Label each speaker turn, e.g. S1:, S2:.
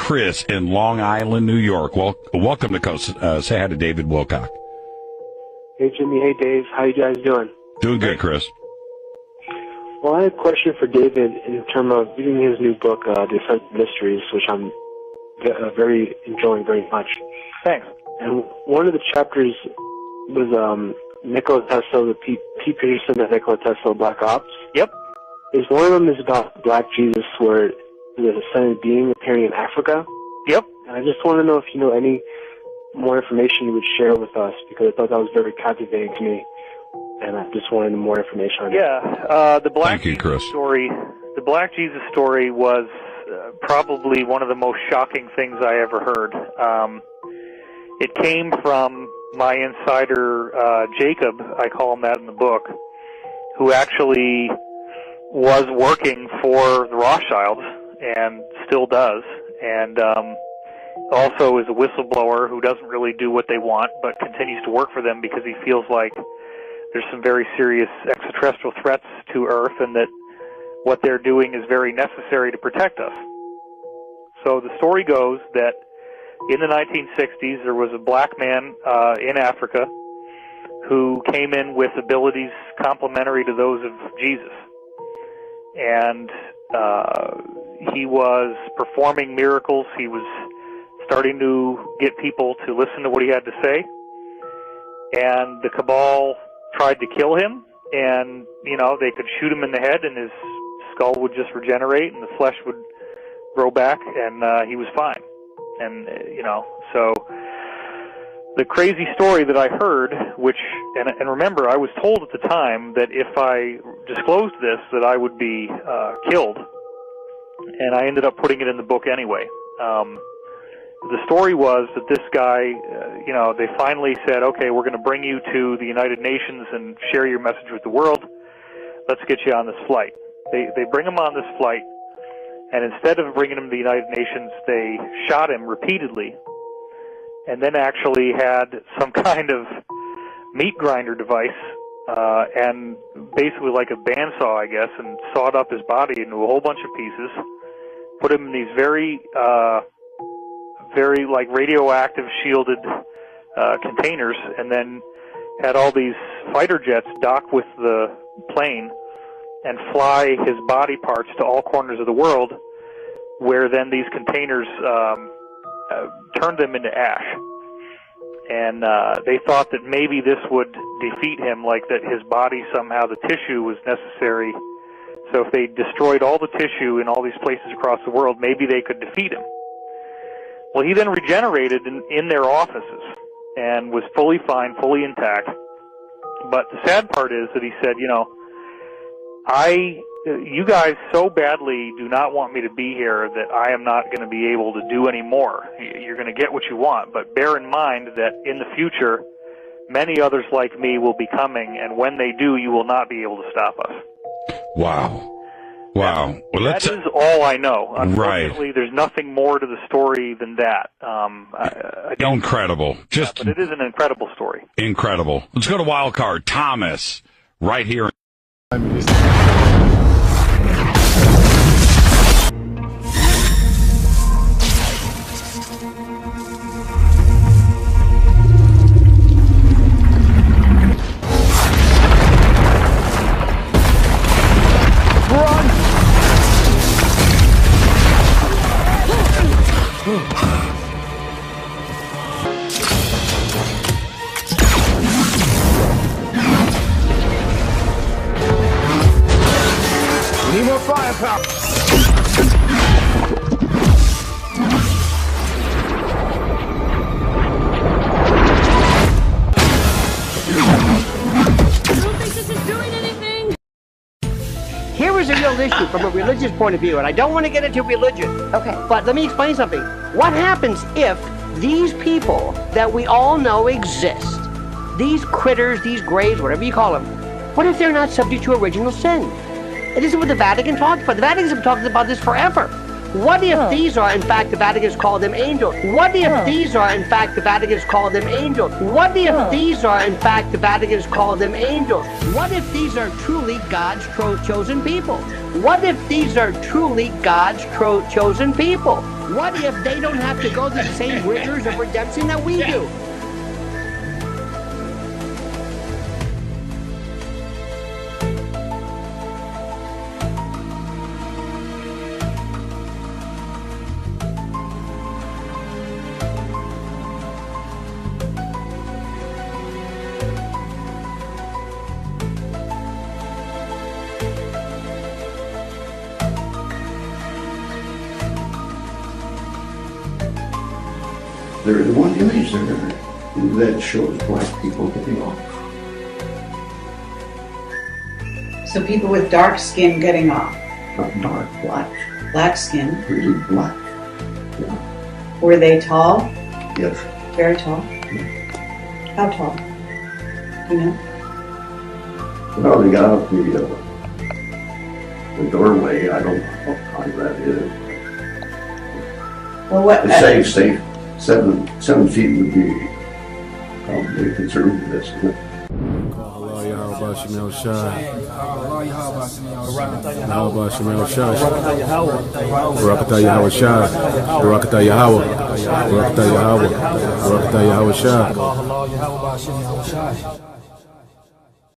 S1: Chris in Long Island, New York. Welcome to Coast. Say hi to David Wilcock.
S2: Hey, Jimmy. Hey, Dave. How you guys doing?
S1: Doing good, Chris.
S2: Well, I had a question for David in terms of reading his new book, Defense Mysteries, which I'm very enjoying very much.
S3: Thanks.
S2: And one of the chapters was Nikola Tesla, the Pete Peterson and Nikola Tesla Black Ops.
S3: Yep.
S2: One of them is about Black Jesus, where there's a ascended being appearing in Africa.
S3: Yep.
S2: And I just want to know if you know any more information you would share with us, because I thought that was very captivating to me, and I just wanted more information on it.
S3: Yeah, the Black
S1: Thank you, Chris.
S3: story. The Black Jesus story was probably one of the most shocking things I ever heard. It came from my insider, Jacob, I call him that in the book, who actually was working for the Rothschilds and still does, and also is a whistleblower who doesn't really do what they want but continues to work for them because he feels like there's some very serious extraterrestrial threats to Earth and that what they're doing is very necessary to protect us. So the story goes that in the 1960s, there was a black man in Africa who came in with abilities complementary to those of Jesus. And he was performing miracles. He was starting to get people to listen to what he had to say. And the cabal tried to kill him. And, you know, they could shoot him in the head and his skull would just regenerate and the flesh would grow back and he was fine. And, you know, so the crazy story that I heard, which, and remember, I was told at the time that if I disclosed this, that I would be killed. And I ended up putting it in the book anyway. The story was that this guy, you know, they finally said, okay, we're going to bring you to the United Nations and share your message with the world. Let's get you on this flight. They bring him on this flight. And instead of bringing him to the United Nations, they shot him repeatedly and then actually had some kind of meat grinder device and basically like a bandsaw, I guess, and sawed up his body into a whole bunch of pieces, put him in these very like radioactive shielded containers, and then had all these fighter jets dock with the plane and fly his body parts to all corners of the world, where then these containers turned them into ash. And they thought that maybe this would defeat him, like that his body somehow, the tissue was necessary. So if they destroyed all the tissue in all these places across the world, maybe they could defeat him. Well, he then regenerated in their offices and was fully fine, fully intact. But the sad part is that he said, you know, you guys so badly do not want me to be here that I am not going to be able to do any more. You're going to get what you want, but bear in mind that in the future, many others like me will be coming, and when they do, you will not be able to stop us.
S1: Wow. Wow. Well,
S3: that is all I know. Unfortunately,
S1: right.
S3: There's nothing more to the story than that.
S1: Incredible.
S3: But it is an incredible story.
S1: Incredible. Let's go to Wild Card. Thomas, right here.
S4: Need more firepower.
S5: I don't think this is doing anything.
S6: Here is a real issue from a religious point of view, and I don't want to get into religion. Okay. But let me explain something. What happens if these people that we all know exist, these critters, these graves, whatever you call them, what if they're not subject to original sin? It isn't what the Vatican talks about. The Vatican's been talking about this forever. What if these are, in fact, the Vatican's called them angels? What if these are, in fact, the Vatican's called them angels? What if these are, in fact, the Vatican's called them angels? What if these are truly God's chosen people? What if these are truly God's chosen people? What if they don't have to go through the same rigors of redemption that we do?
S4: There is one image there that shows black people getting off.
S7: So people with dark skin getting off.
S4: Not dark, black.
S7: Black skin.
S4: Really black. Yeah.
S7: Were they tall?
S4: Yes.
S7: Very tall?
S4: Yeah.
S7: How tall? Do you know?
S4: Well, they got out the doorway. I don't know how high that is.
S7: Well, what?
S4: I'd say 7 feet would be probably conservative, isn't it?
S8: Yahawashi Yahawashi